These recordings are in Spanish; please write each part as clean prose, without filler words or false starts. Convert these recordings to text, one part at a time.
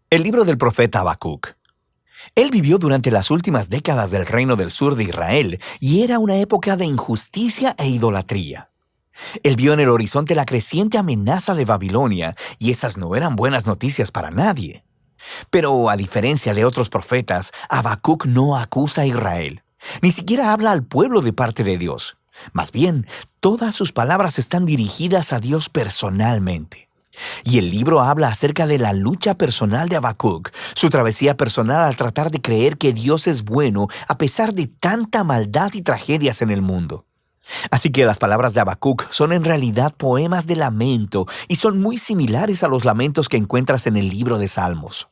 El libro del profeta Habacuc. Él vivió durante las últimas décadas del reino del sur de Israel y era una época de injusticia e idolatría. Él vio en el horizonte la creciente amenaza de Babilonia y esas no eran buenas noticias para nadie. Pero a diferencia de otros profetas, Habacuc no acusa a Israel. Ni siquiera habla al pueblo de parte de Dios. Más bien, todas sus palabras están dirigidas a Dios personalmente. Y el libro habla acerca de la lucha personal de Habacuc, su travesía personal al tratar de creer que Dios es bueno a pesar de tanta maldad y tragedias en el mundo. Así que las palabras de Habacuc son en realidad poemas de lamento y son muy similares a los lamentos que encuentras en el libro de Salmos.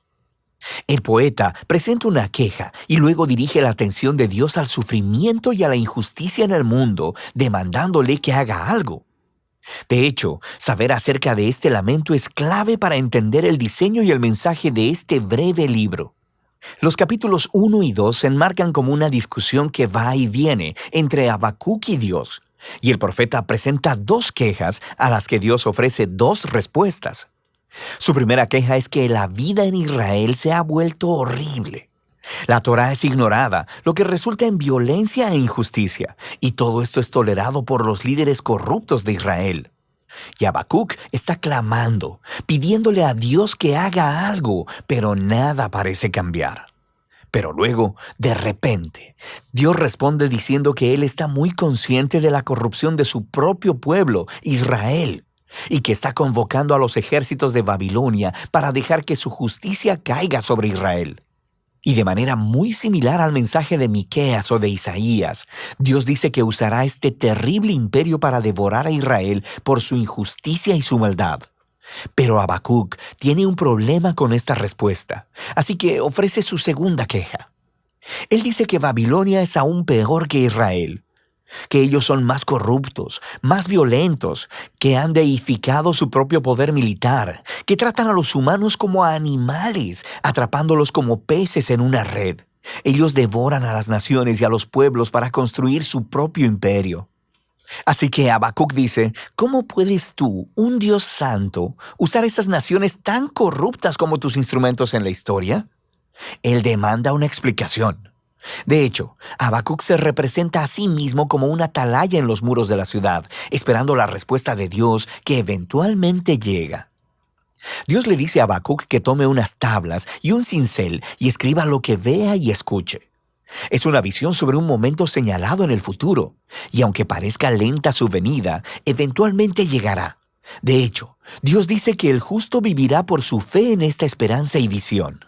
El poeta presenta una queja y luego dirige la atención de Dios al sufrimiento y a la injusticia en el mundo, demandándole que haga algo. De hecho, saber acerca de este lamento es clave para entender el diseño y el mensaje de este breve libro. Los capítulos 1 y 2 se enmarcan como una discusión que va y viene entre Habacuc y Dios, y el profeta presenta dos quejas a las que Dios ofrece dos respuestas. Su primera queja es que la vida en Israel se ha vuelto horrible. La Torá es ignorada, lo que resulta en violencia e injusticia, y todo esto es tolerado por los líderes corruptos de Israel. Y Habacuc está clamando, pidiéndole a Dios que haga algo, pero nada parece cambiar. Pero luego, de repente, Dios responde diciendo que Él está muy consciente de la corrupción de su propio pueblo, Israel, y que está convocando a los ejércitos de Babilonia para dejar que su justicia caiga sobre Israel. Y de manera muy similar al mensaje de Miqueas o de Isaías, Dios dice que usará este terrible imperio para devorar a Israel por su injusticia y su maldad. Pero Habacuc tiene un problema con esta respuesta, así que ofrece su segunda queja. Él dice que Babilonia es aún peor que Israel, que ellos son más corruptos, más violentos, que han deificado su propio poder militar, que tratan a los humanos como a animales, atrapándolos como peces en una red. Ellos devoran a las naciones y a los pueblos para construir su propio imperio. Así que Habacuc dice, ¿cómo puedes tú, un Dios santo, usar esas naciones tan corruptas como tus instrumentos en la historia? Él demanda una explicación. De hecho, Habacuc se representa a sí mismo como una atalaya en los muros de la ciudad, esperando la respuesta de Dios que eventualmente llega. Dios le dice a Habacuc que tome unas tablas y un cincel y escriba lo que vea y escuche. Es una visión sobre un momento señalado en el futuro, y aunque parezca lenta su venida, eventualmente llegará. De hecho, Dios dice que el justo vivirá por su fe en esta esperanza y visión.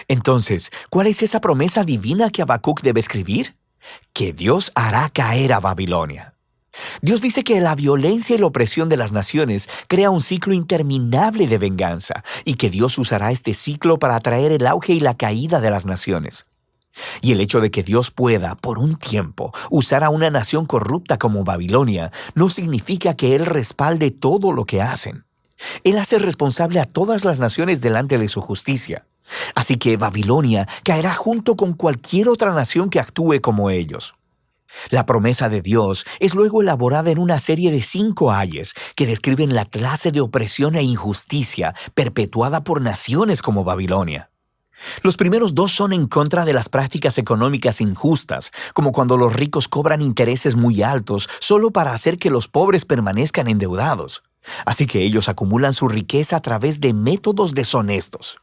Entonces, ¿cuál es esa promesa divina que Habacuc debe escribir? Que Dios hará caer a Babilonia. Dios dice que la violencia y la opresión de las naciones crea un ciclo interminable de venganza y que Dios usará este ciclo para atraer el auge y la caída de las naciones. Y el hecho de que Dios pueda, por un tiempo, usar a una nación corrupta como Babilonia no significa que Él respalde todo lo que hacen. Él hace responsable a todas las naciones delante de su justicia. Así que Babilonia caerá junto con cualquier otra nación que actúe como ellos. La promesa de Dios es luego elaborada en una serie de 5 ayes que describen la clase de opresión e injusticia perpetuada por naciones como Babilonia. Los primeros 2 son en contra de las prácticas económicas injustas, como cuando los ricos cobran intereses muy altos solo para hacer que los pobres permanezcan endeudados. Así que ellos acumulan su riqueza a través de métodos deshonestos.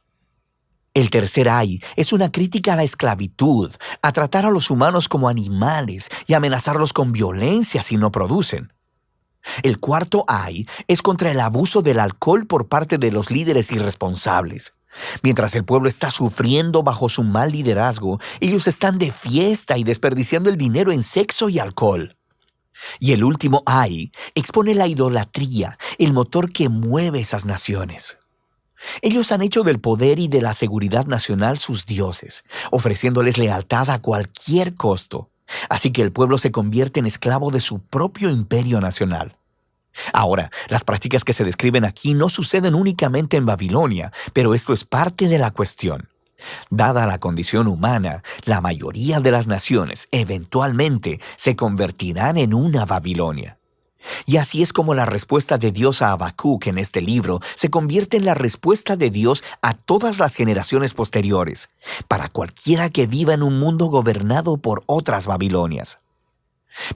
El tercer ay es una crítica a la esclavitud, a tratar a los humanos como animales y amenazarlos con violencia si no producen. El cuarto ay es contra el abuso del alcohol por parte de los líderes irresponsables. Mientras el pueblo está sufriendo bajo su mal liderazgo, ellos están de fiesta y desperdiciando el dinero en sexo y alcohol. Y el último ay expone la idolatría, el motor que mueve esas naciones. Ellos han hecho del poder y de la seguridad nacional sus dioses, ofreciéndoles lealtad a cualquier costo. Así que el pueblo se convierte en esclavo de su propio imperio nacional. Ahora, las prácticas que se describen aquí no suceden únicamente en Babilonia, pero esto es parte de la cuestión. Dada la condición humana, la mayoría de las naciones eventualmente se convertirán en una Babilonia. Y así es como la respuesta de Dios a Habacuc en este libro se convierte en la respuesta de Dios a todas las generaciones posteriores, para cualquiera que viva en un mundo gobernado por otras Babilonias.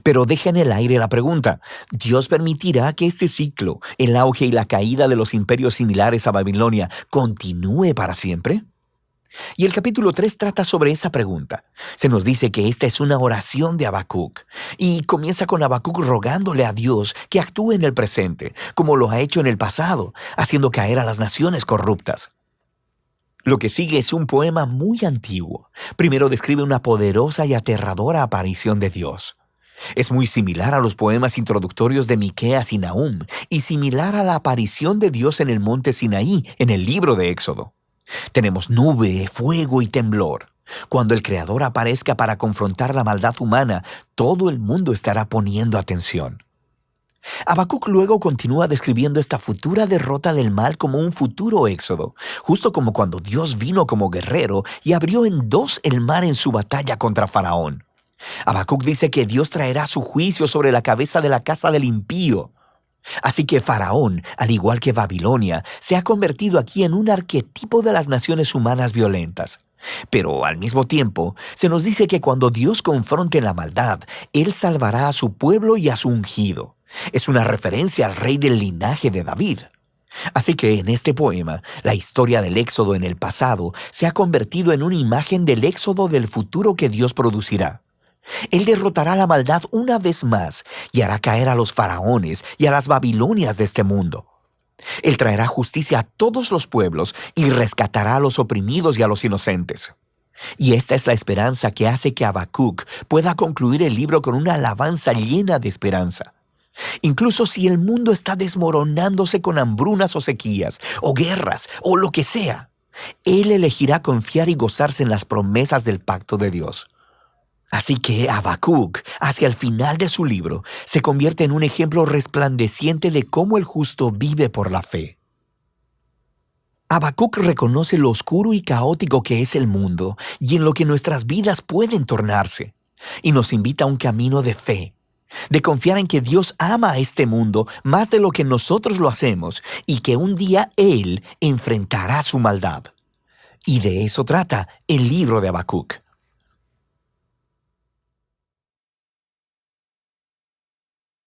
Pero deja en el aire la pregunta: ¿Dios permitirá que este ciclo, el auge y la caída de los imperios similares a Babilonia, continúe para siempre? Y el capítulo 3 trata sobre esa pregunta. Se nos dice que esta es una oración de Habacuc, y comienza con Habacuc rogándole a Dios que actúe en el presente, como lo ha hecho en el pasado, haciendo caer a las naciones corruptas. Lo que sigue es un poema muy antiguo. Primero describe una poderosa y aterradora aparición de Dios. Es muy similar a los poemas introductorios de Miqueas y Nahum, y similar a la aparición de Dios en el monte Sinaí, en el libro de Éxodo. Tenemos nube, fuego y temblor. Cuando el Creador aparezca para confrontar la maldad humana, todo el mundo estará poniendo atención. Habacuc luego continúa describiendo esta futura derrota del mal como un futuro éxodo, justo como cuando Dios vino como guerrero y abrió en dos el mar en su batalla contra Faraón. Habacuc dice que Dios traerá su juicio sobre la cabeza de la casa del impío. Así que Faraón, al igual que Babilonia, se ha convertido aquí en un arquetipo de las naciones humanas violentas. Pero al mismo tiempo, se nos dice que cuando Dios confronte la maldad, Él salvará a su pueblo y a su ungido. Es una referencia al rey del linaje de David. Así que en este poema, la historia del éxodo en el pasado se ha convertido en una imagen del éxodo del futuro que Dios producirá. Él derrotará la maldad una vez más y hará caer a los faraones y a las Babilonias de este mundo. Él traerá justicia a todos los pueblos y rescatará a los oprimidos y a los inocentes. Y esta es la esperanza que hace que Habacuc pueda concluir el libro con una alabanza llena de esperanza. Incluso si el mundo está desmoronándose con hambrunas o sequías, o guerras, o lo que sea, Él elegirá confiar y gozarse en las promesas del pacto de Dios. Así que Habacuc, hacia el final de su libro, se convierte en un ejemplo resplandeciente de cómo el justo vive por la fe. Habacuc reconoce lo oscuro y caótico que es el mundo y en lo que nuestras vidas pueden tornarse, y nos invita a un camino de fe, de confiar en que Dios ama a este mundo más de lo que nosotros lo hacemos y que un día Él enfrentará su maldad. Y de eso trata el libro de Habacuc.